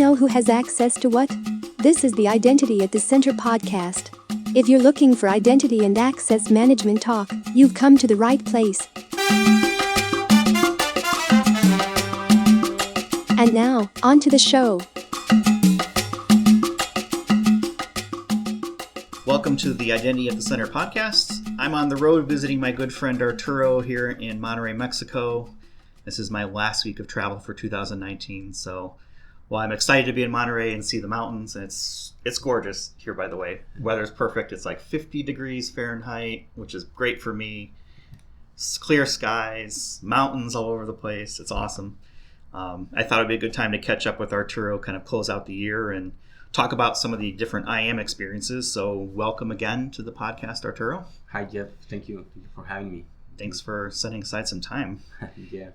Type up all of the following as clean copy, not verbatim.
know who has access to what? This is the Identity at the Center podcast. If you're looking for identity and access management talk, you've come to the right place. And now, on to the show. Welcome to the Identity at the Center podcast. I'm on the road visiting my good friend Arturo here in Monterrey, Mexico. This is my last week of travel for 2019, so while I'm excited to be in Monterrey and see the mountains, and it's gorgeous here, by the way. Weather's perfect. It's like 50 degrees Fahrenheit, which is great for me. Clear skies, mountains all over the place. It's awesome. I thought it'd be a good time to catch up with Arturo, kind of close out the year and talk about some of the different IAM experiences. So welcome again to the podcast, Arturo. Hi, Jeff. Thank you for having me. Thanks for setting aside some time. Yeah.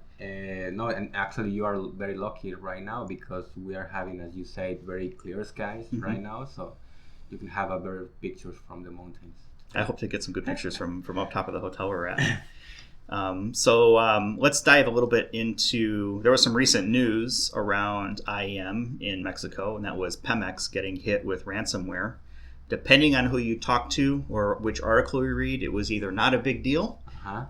No, and actually you are very lucky right now because we are having, as you said, very clear skies right now. So you can have a better pictures from the mountains. I hope to get some good pictures from up top of the hotel we're at. So let's dive a little bit into, there was some recent news around IAM in Mexico, and that was Pemex getting hit with ransomware. Depending on who you talk to or which article you read, it was either not a big deal,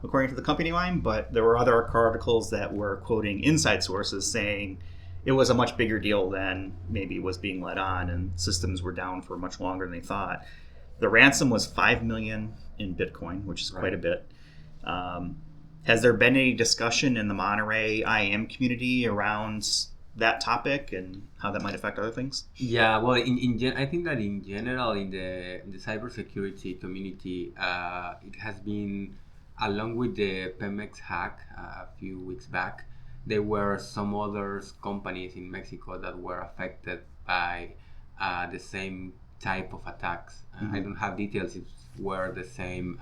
according to the company line, but there were other articles that were quoting inside sources saying it was a much bigger deal than maybe was being let on, and systems were down for much longer than they thought. The ransom was $5 million in Bitcoin, which is quite a bit. Has there been any discussion in the Monterrey IAM community around that topic and how that might affect other things? Yeah, well, I think that in general in the cybersecurity community, it has been, along with the Pemex hack a few weeks back, there were some other companies in Mexico that were affected by the same type of attacks. I don't have details if it were the same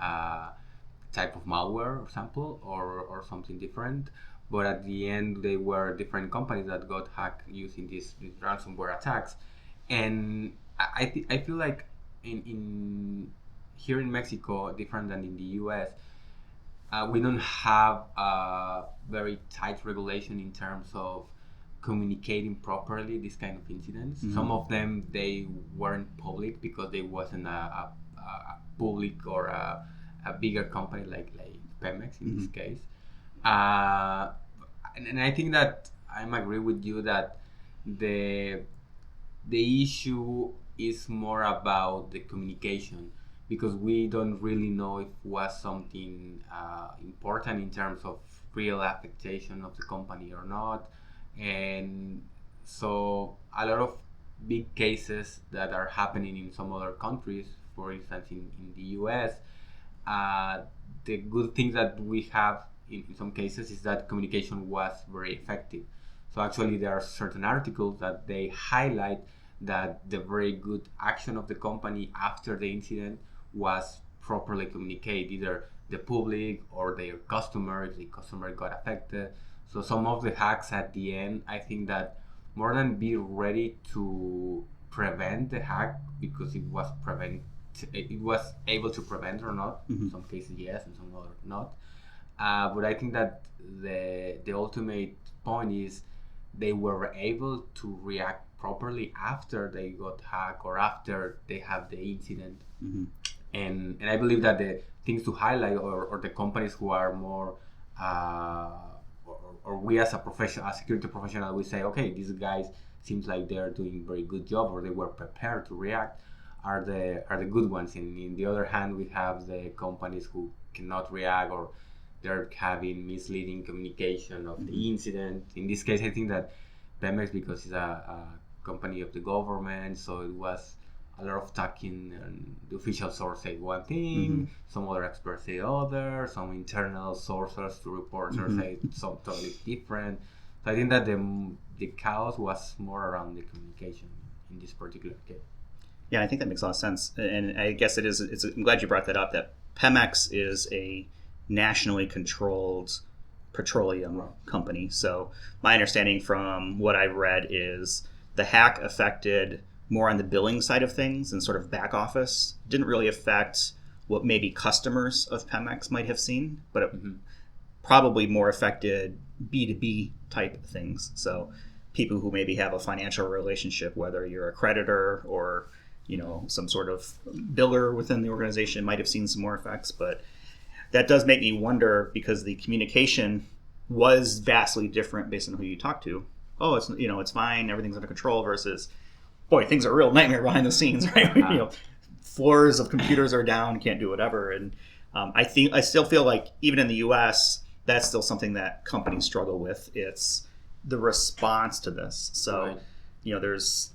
type of malware, for example, or something different. But at the end, they were different companies that got hacked using these ransomware attacks. And I feel like in here in Mexico, different than in the US, we don't have a very tight regulation in terms of communicating properly these kind of incidents. Some of them, they weren't public because they wasn't a public or a bigger company like Pemex in this case. And I think that I'm agree with you that the issue is more about the communication, because we don't really know if it was something important in terms of real affectation of the company or not. And so a lot of big cases that are happening in some other countries, for instance in the US, the good things that we have in some cases is that communication was very effective. So actually there are certain articles that they highlight that the very good action of the company after the incident was properly communicate, either the public or their customer, if the customer got affected. So some of the hacks at the end, I think that more than be ready to prevent the hack, because it was able to prevent or not. In some cases yes, in some other not. But I think that the ultimate point is they were able to react properly after they got hacked or after they have the incident. And I believe that the things to highlight or the companies who are more or we as a security professional, we say, okay, these guys seems like they're doing a very good job, or they were prepared to react, are the good ones. And in the other hand, we have the companies who cannot react, or they're having misleading communication of the incident. In this case, I think that Pemex, because it's a company of the government, so it was a lot of talking, and the official source say one thing, some other experts say other, some internal sources to reporters say something totally different. So I think that the chaos was more around the communication in this particular case. Yeah, I think that makes a lot of sense. And I guess I'm glad you brought that up, that Pemex is a nationally controlled petroleum company. So my understanding from what I've read is the hack affected more on the billing side of things and sort of back office. Didn't really affect what maybe customers of Pemex might have seen, but it probably more affected B2B type things. So people who maybe have a financial relationship, whether you're a creditor or some sort of biller within the organization, might have seen some more effects. But that does make me wonder, because the communication was vastly different based on who you talk to. Oh, it's fine, everything's under control, versus, boy, things are a real nightmare behind the scenes, right? Floors of computers are down, can't do whatever. And I still feel like even in the U.S., that's still something that companies struggle with. It's the response to this. So, there's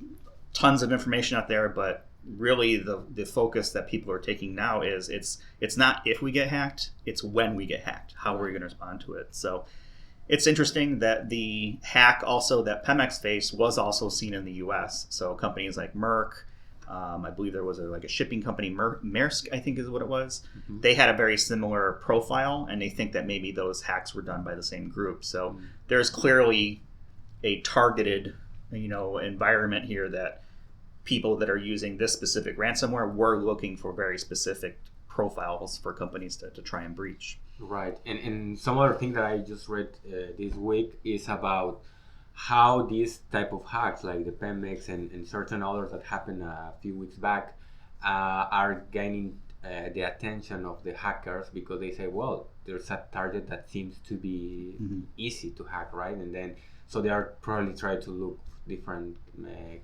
tons of information out there, but really the focus that people are taking now is it's not if we get hacked, it's when we get hacked, how we're going to respond to it. So it's interesting that the hack also that Pemex faced was also seen in the U.S. So companies like Merck, I believe there was a shipping company, Maersk, I think is what it was. Mm-hmm. They had a very similar profile, and they think that maybe those hacks were done by the same group. So there's clearly a targeted, environment here that people that are using this specific ransomware were looking for very specific profiles for companies to try and breach. Right. And some other thing that I just read this week is about how these type of hacks, like the Pemex and certain others that happened a few weeks back, are gaining the attention of the hackers, because they say, well, there's a target that seems to be easy to hack, right? And then so they are probably trying to look different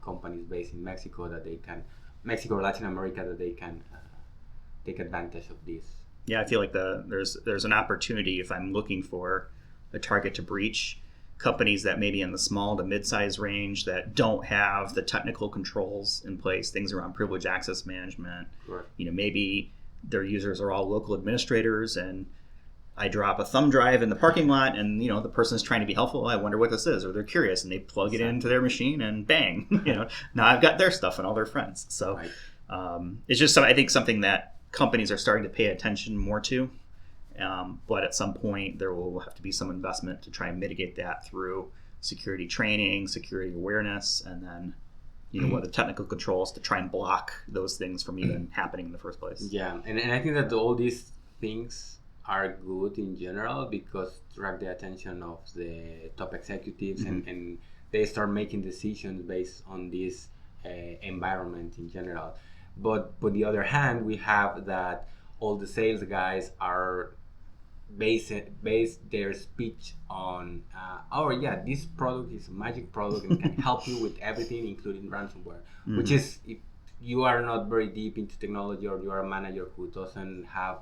companies based in Mexico or Latin America, that they can take advantage of this. Yeah, I feel like there's an opportunity, if I'm looking for a target to breach, companies that maybe in the small to mid-size range that don't have the technical controls in place, things around privileged access management. Correct. Maybe their users are all local administrators, and I drop a thumb drive in the parking lot, and the person's trying to be helpful. I wonder what this is, or they're curious, and they plug it into their machine, and bang, now I've got their stuff and all their friends. So it's just I think something that companies are starting to pay attention more to. But at some point, there will have to be some investment to try and mitigate that through security training, security awareness, and then what the technical controls to try and block those things from even happening in the first place. Yeah, and I think that all these things are good in general, because attract the attention of the top executives, and they start making decisions based on this environment in general. But on the other hand, we have that all the sales guys are base their speech on this product is a magic product and can help you with everything, including ransomware. Which is, if you are not very deep into technology, or you are a manager who doesn't have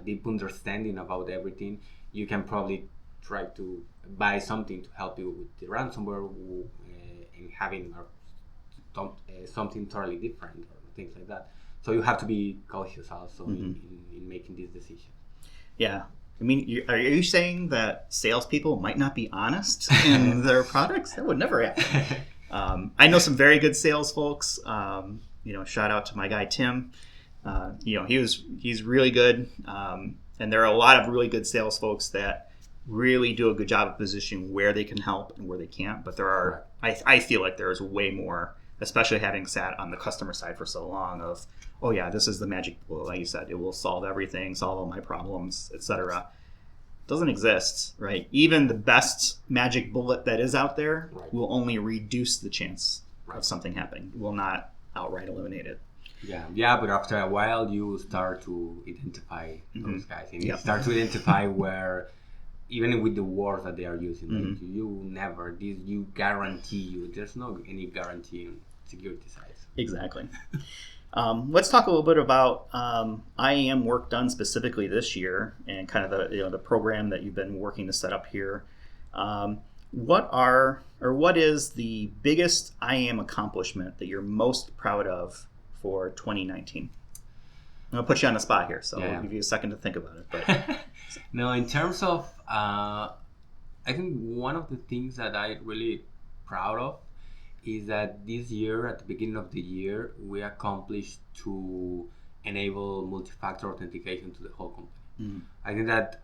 deep understanding about everything, you can probably try to buy something to help you with the ransomware, and having something totally different, or things like that. So you have to be cautious also in making these decisions. Yeah. I mean, are you saying that salespeople might not be honest in their products? That would never happen. I know some very good sales folks. Shout out to my guy Tim. He's really good, and there are a lot of really good sales folks that really do a good job of positioning where they can help and where they can't. But there are, I feel like there is way more, especially having sat on the customer side for so long, of, oh yeah, this is the magic bullet, like you said, it will solve everything, solve all my problems, etc. Doesn't exist, right? Even the best magic bullet that is out there will only reduce the chance of something happening. It will not outright eliminate it. Yeah, but after a while, you start to identify those guys, and you start to identify where, even with the words that they are using, you guarantee there's no any guarantee on security sides. Exactly. Let's talk a little bit about IAM work done specifically this year, and kind of the program that you've been working to set up here. What is the biggest IAM accomplishment that you're most proud of for 2019? I'm gonna put you on the spot here, so I'll give you a second to think about it. But no, in terms of, I think one of the things that I'm really proud of is that this year, at the beginning of the year, we accomplished to enable multi-factor authentication to the whole company. I think that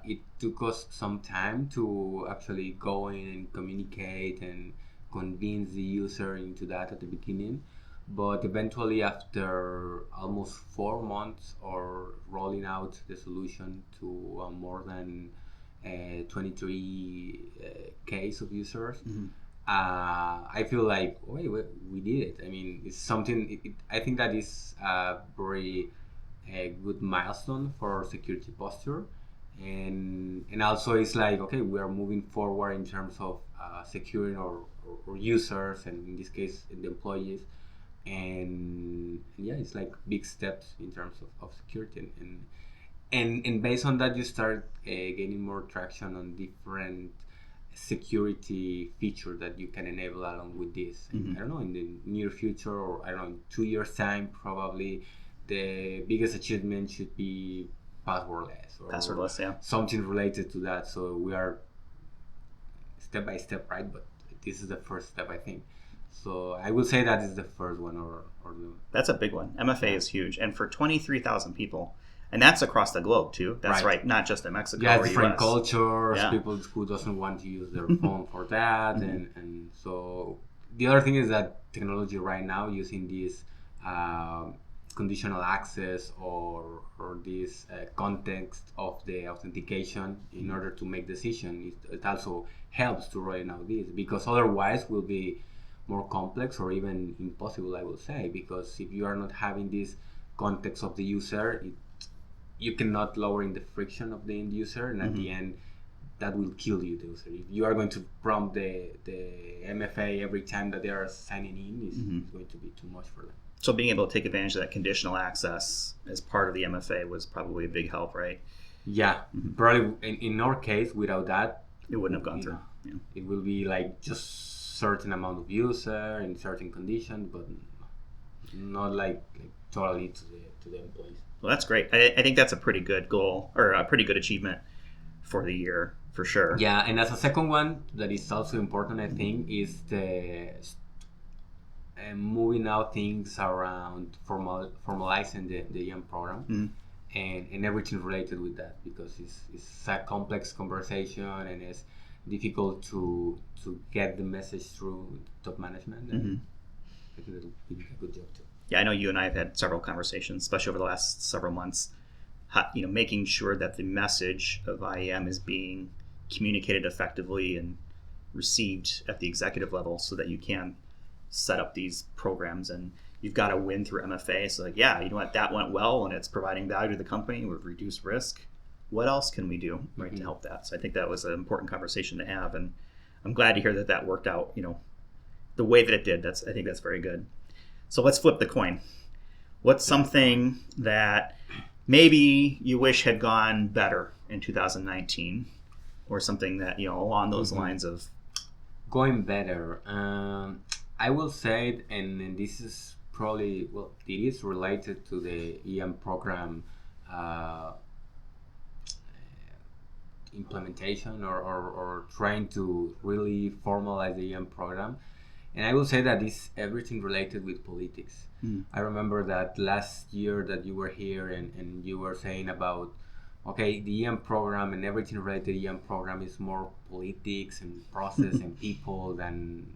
it took us some time to actually go in and communicate and convince the user into that at the beginning. But eventually, after almost 4 months or rolling out the solution to more than 23 case of users, I feel like, wait, we did it. I mean, it's something. I think that is a very good milestone for security posture, and also it's like, okay, we are moving forward in terms of securing our users, and in this case, the employees, and yeah, it's like big steps in terms of security, and based on that, you start gaining more traction on different security feature that you can enable along with this. Mhm. I don't know, in the near future, or I don't know, in 2 years time, probably the biggest achievement should be passwordless or Passwordless, yeah. something related to that. So we are step by step, right? But this is the first step, I think. So I would say that is the first one, or the That's a big one. MFA is huge. And for 23,000 people, and that's across the globe too. That's right. Not just in Mexico yeah, or different US. cultures, Yeah. people who doesn't want to use their phone for that, and so the other thing is that technology right now using this conditional access or this context of the authentication in order to make decision, it also helps to roll out this, because otherwise will be more complex or even impossible, I would say, because if you are not having this context of the user, you cannot lower in the friction of the end user, and at the end that will kill you, the user. If you are going to prompt the MFA every time that they are signing in, it's going to be too much for them. So being able to take advantage of that conditional access as part of the MFA was probably a big help, right? Yeah, probably in our case, without that, It wouldn't have gone through. Yeah. it will be like just certain amount of user in certain conditions, but not like totally to the employees. Well, that's great. I think that's a pretty good goal, or a pretty good achievement for the year, for sure. Yeah, and as a second one that is also important, I think, is the moving out things around formalizing the IAM program, and everything related with that, because it's a complex conversation, and it's difficult to get the message through top management. And I think that'll be a good job too. Yeah, I know you and I have had several conversations, especially over the last several months, making sure that the message of IAM is being communicated effectively and received at the executive level, so that you can set up these programs, and you've got to win through MFA. So like, yeah, you know what, that went well, and it's providing value to the company, we've reduced risk. What else can we do, right, to help that? So I think that was an important conversation to have, and I'm glad to hear that worked out, the way that it did. I think that's very good. So let's flip the coin. What's something that maybe you wish had gone better in 2019, or something that, along those lines of going better? I will say, and this is probably, well, it is related to the IAM program implementation, or trying to really formalize the IAM program. And I will say that it's everything related with politics. I remember that last year that you were here, and you were saying about, okay, the IAM program and everything related to the IAM program is more politics and process and people than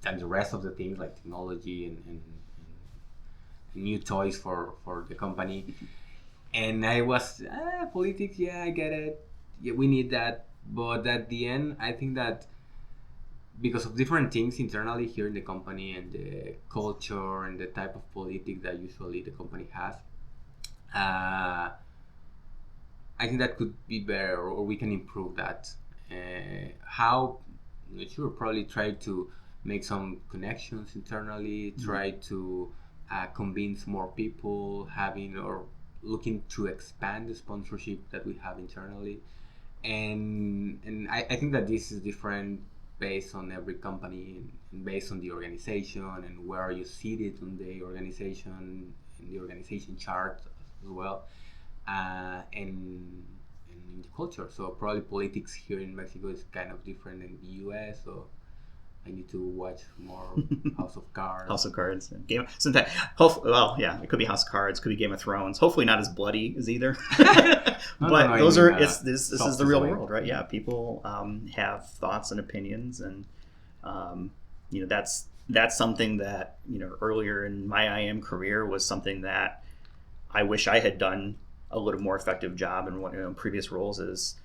the rest of the things, like technology and new toys for the company. And I was, politics, yeah, I get it. Yeah, we need that. But at the end, I think that because of different things internally here in the company, and the culture and the type of politics that usually the company has, I think that could be better, or we can improve that. How? I'm not sure. Probably try to make some connections internally, try to convince more people, having or looking to expand the sponsorship that we have internally. And I think that this is different based on every company, and based on the organization, and where you seated on the organization, in the organization chart as well, and in the culture. So probably politics here in Mexico is kind of different than the US, so I need to watch more House of Cards. House of Cards, sometimes. It could be House of Cards, could be Game of Thrones. Hopefully not as bloody as either. But those are this is the real world, right? Yeah, people have thoughts and opinions, and that's something that earlier in my IAM career was something that I wish I had done a little more effective job in previous roles, is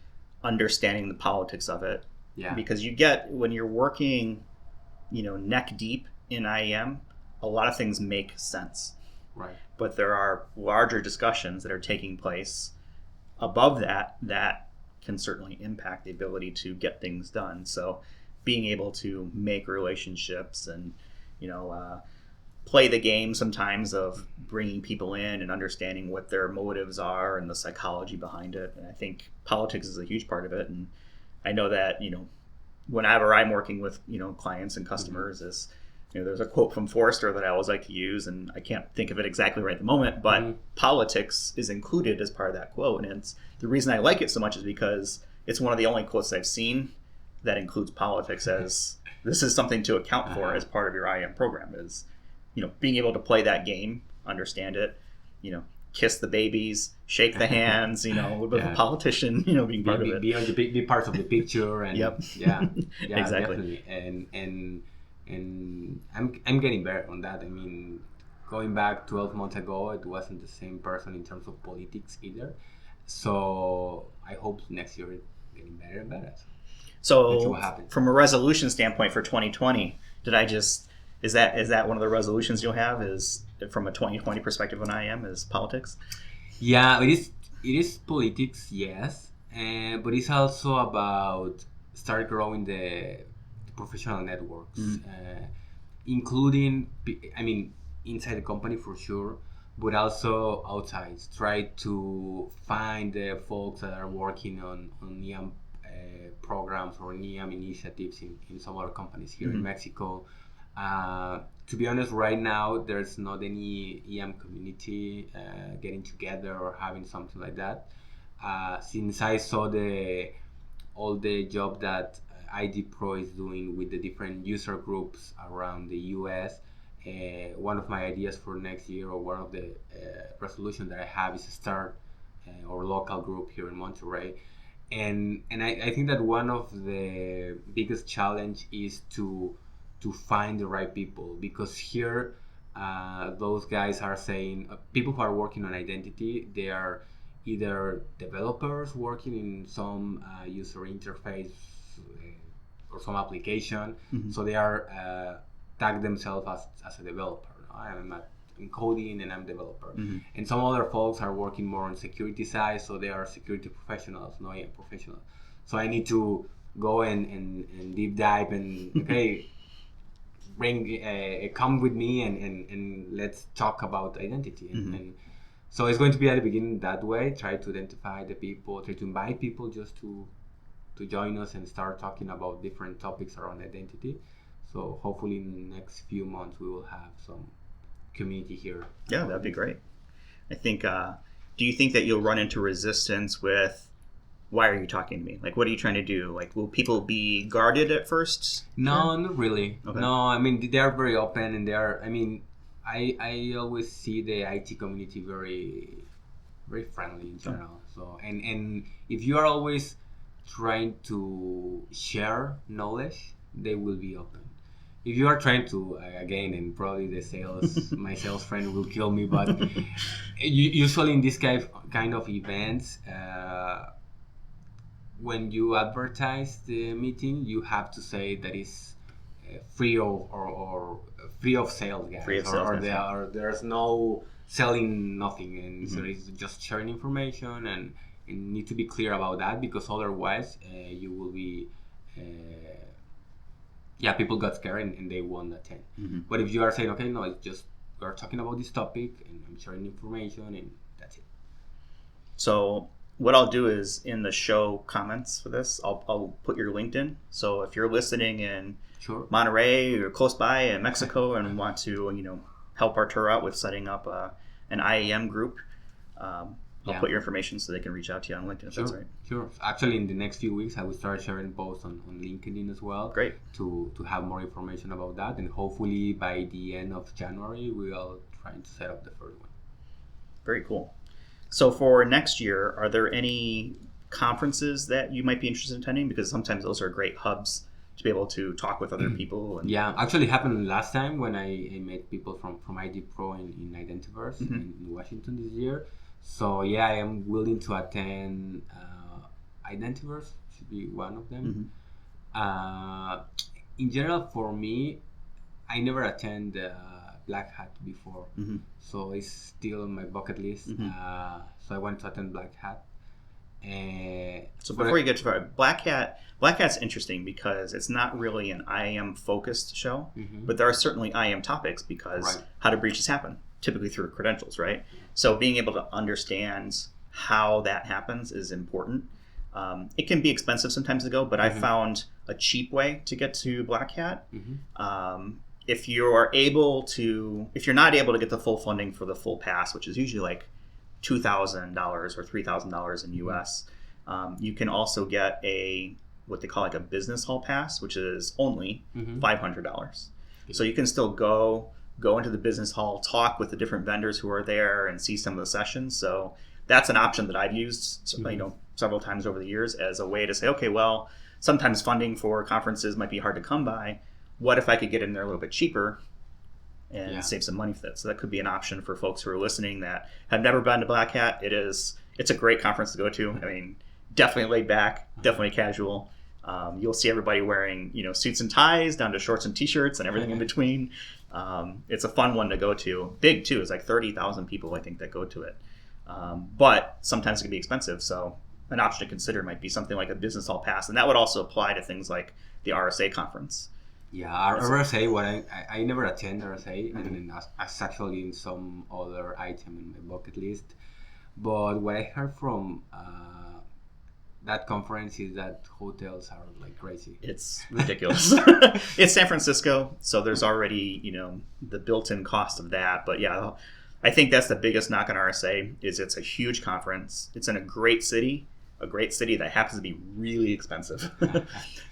understanding the politics of it Yeah. Because you get, when you're working, neck deep in IAM, a lot of things make sense. Right. But there are larger discussions that are taking place above that can certainly impact the ability to get things done. So being able to make relationships and, play the game sometimes of bringing people in and understanding what their motives are and the psychology behind it. And I think politics is a huge part of it. And I know that, whenever I'm working with, clients and customers, mm-hmm. is, there's a quote from Forrester that I always like to use, and I can't think of it exactly right at the moment, but mm-hmm. politics is included as part of that quote. And it's the reason I like it so much is because it's one of the only quotes I've seen that includes politics as this is something to account for as part of your IAM program, is, being able to play that game, understand it, kiss the babies, shake the hands, a little bit of a politician, being part of it. Be part of the picture, and yep. yeah, exactly. Definitely. And I'm getting better on that. I mean, going back 12 months ago, it wasn't the same person in terms of politics either. So I hope next year it's getting better and better. So from a resolution standpoint for 2020, is that one of the resolutions you'll have, is from a 2020 perspective on IAM, is politics? Yeah, it is politics, yes, but it's also about start growing the professional networks, including, inside the company for sure, but also outside. Try to find the folks that are working on IAM programs or IAM initiatives in some other companies here in Mexico. To be honest, right now there's not any IAM community getting together or having something like that. Since I saw all the job that ID Pro is doing with the different user groups around the US, one of my ideas for next year, or one of the resolutions that I have, is to start our local group here in Monterrey. And I think that one of the biggest challenge is to find the right people, because here those guys are saying people who are working on identity, they are either developers working in some user interface or some application, so they are tag themselves as a developer. I'm in coding and I'm a developer, and some other folks are working more on security side, so they are security professionals, no IAM professionals. So I need to go and deep dive and okay, come with me and let's talk about identity. And so it's going to be at the beginning that way. Try to identify the people, try to invite people just to join us and start talking about different topics around identity. So hopefully in the next few months we will have some community here. Yeah, that'd be great. I think, do you think that you'll run into resistance with, why are you talking to me? Like, what are you trying to do? Like, will people be guarded at first? No, not really. Okay. No, they are very open, and I always see the IT community very, very friendly in general. So, and if you are always trying to share knowledge, they will be open. If you are trying to, again, and probably my sales friend will kill me, but usually in this kind of events, when you advertise the meeting, you have to say that it's free of sales, guys. Free of sales, or there's no selling nothing, and so it's just sharing information, and need to be clear about that, because otherwise you will be. People got scared and they won't attend. But if you are saying, okay, no, it's just we're talking about this topic and I'm sharing information and that's it. So what I'll do is, in the show comments for this, I'll put your LinkedIn. So if you're listening in Monterrey or close by in Mexico and want to, help Arturo out with setting up an IAM group, I'll put your information so they can reach out to you on LinkedIn. If that's right. Sure. Actually, in the next few weeks, I will start sharing posts on LinkedIn as well. Great. To have more information about that, and hopefully by the end of January, we are trying to set up the first one. Very cool. So for next year, are there any conferences that you might be interested in attending? Because sometimes those are great hubs to be able to talk with other people. And... Yeah, actually happened last time when I met people from ID Pro in Identiverse in Washington this year. So yeah, I am willing to attend Identiverse, should be one of them. In general, for me, I never attend Black Hat before, so it's still on my bucket list. So I want to attend Black Hat. So before you get to Black Hat's interesting because it's not really an IAM focused show, but there are certainly IAM topics because how do breaches happen? Typically through credentials, right? So being able to understand how that happens is important. It can be expensive sometimes to go, but I found a cheap way to get to Black Hat. If you're not able to get the full funding for the full pass, which is usually like $2,000 or $3,000 in US, you can also get what they call like a business hall pass, which is only $500. So you can still go into the business hall, talk with the different vendors who are there, and see some of the sessions. So that's an option that I've used, several times over the years as a way to say, okay, well, sometimes funding for conferences might be hard to come by. What if I could get in there a little bit cheaper and save some money for that? So that could be an option for folks who are listening that have never been to Black Hat. It's a great conference to go to. I mean, definitely laid back, definitely casual. You'll see everybody wearing, suits and ties down to shorts and t-shirts and everything in between. It's a fun one to go to. Big too. It's like 30,000 people, I think, that go to it. But sometimes it can be expensive. So an option to consider might be something like a business hall pass. And that would also apply to things like the RSA conference. Yeah, RSA, I never attend RSA, and it's actually in some other item in my bucket list. But what I heard from that conference is that hotels are like crazy. It's ridiculous. It's San Francisco, so there's already, the built-in cost of that. But yeah, I think that's the biggest knock on RSA is it's a huge conference. It's in a great city that happens to be really expensive.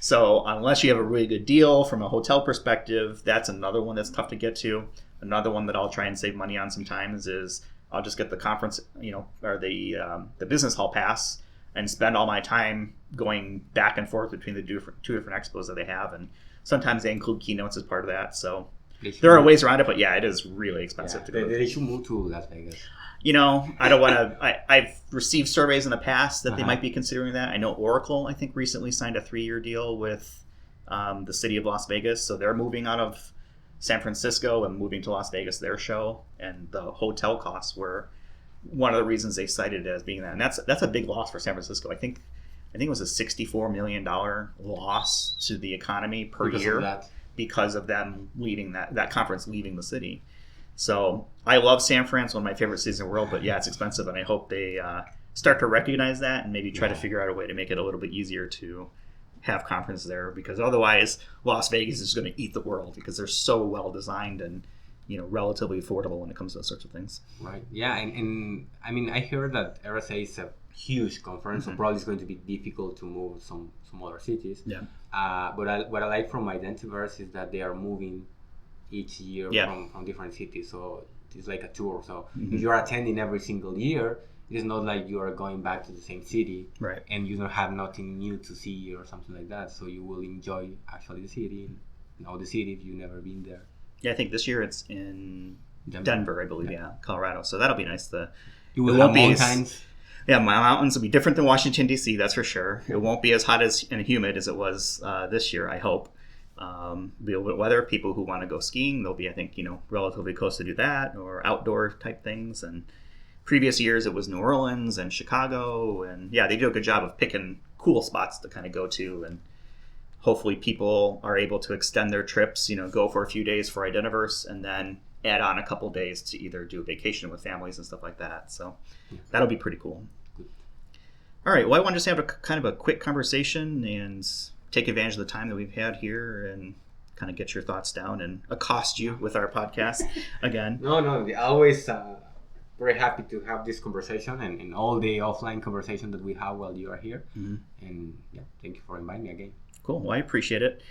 So unless you have a really good deal from a hotel perspective, that's another one that's tough to get to. Another one that I'll try and save money on sometimes is I'll just get the conference, or the business hall pass and spend all my time going back and forth between the two different expos that they have. And sometimes they include keynotes as part of that. So there are ways around it, but yeah, it is really expensive to go to. They should move to Las Vegas. I don't want to. I've received surveys in the past that they might be considering that. I know Oracle, I think, recently signed a 3-year deal with the city of Las Vegas, so they're moving out of San Francisco and moving to Las Vegas, their show, and the hotel costs were one of the reasons they cited it as being that. And that's a big loss for San Francisco. I think it was a $64 million loss to the economy per year because of them leaving that conference, leaving the city. So I love San Fran. It's one of my favorite cities in the world, but yeah, it's expensive, and I hope they start to recognize that and maybe try to figure out a way to make it a little bit easier to have conferences there, because otherwise Las Vegas is going to eat the world because they're so well designed and relatively affordable when it comes to those sorts of things. Right. Yeah, and I mean, I heard that RSA is a huge conference, so probably it's going to be difficult to move some other cities. Yeah. But what I like from Identiverse is that they are moving each year from different cities, so it's like a tour. So if you're attending every single year, it is not like you are going back to the same city, right? And you don't have nothing new to see or something like that. So you will enjoy actually the city, the city if you've never been there. Yeah, I think this year it's in Denver, I believe. Yeah, Colorado. So that'll be nice. You will have mountains. My mountains will be different than Washington D.C. That's for sure. It won't be as hot and humid as it was this year, I hope. Be a little bit weather. People who want to go skiing, they'll be, I think, relatively close to do that, or outdoor type things. And previous years it was New Orleans and Chicago, and yeah, they do a good job of picking cool spots to kind of go to, and hopefully people are able to extend their trips, go for a few days for Identiverse and then add on a couple days to either do a vacation with families and stuff like that. So that'll be pretty cool. All right, well, I want to just have a kind of a quick conversation and take advantage of the time that we've had here and kind of get your thoughts down and accost you with our podcast again. No, always very happy to have this conversation and all the offline conversation that we have while you are here. And yeah, thank you for inviting me again. Cool. Well, I appreciate it.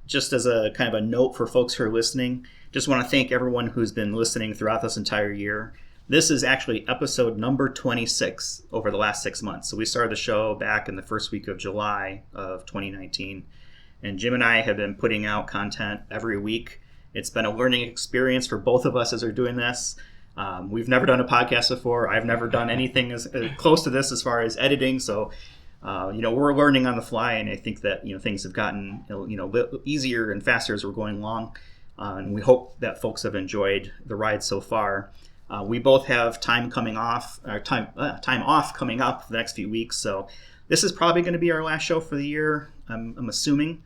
Just as a kind of a note for folks who are listening, just want to thank everyone who's been listening throughout this entire year. This is actually episode number 26 over the last 6 months. So we started the show back in the first week of July of 2019. And Jim and I have been putting out content every week. It's been a learning experience for both of us as we're doing this. We've never done a podcast before. I've never done anything as close to this as far as editing. So we're learning on the fly, and I think that things have gotten easier and faster as we're going along, and we hope that folks have enjoyed the ride so far. We both have time off coming up the next few weeks, so this is probably going to be our last show for the year, I'm assuming.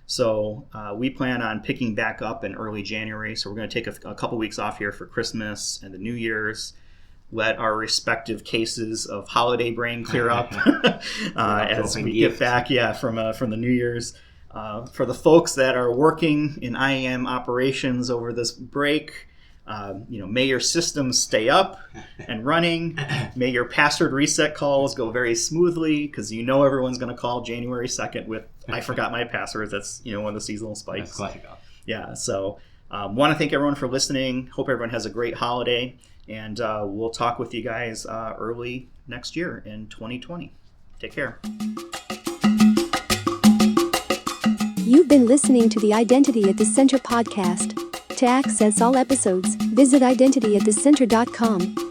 So we plan on picking back up in early January. So we're going to take a couple weeks off here for Christmas and the New Year's. Let our respective cases of holiday brain clear up as we get back, from the New Year's. For the folks that are working in IAM operations over this break, may your systems stay up and running. May your password reset calls go very smoothly, because everyone's going to call January 2nd with, I forgot my passwords. That's, one of the seasonal spikes. That's classic. Yeah, so want to thank everyone for listening. Hope everyone has a great holiday, and we'll talk with you guys early next year in 2020. Take care. You've been listening to the Identity at the Center podcast. To access all episodes, visit identityatthecenter.com.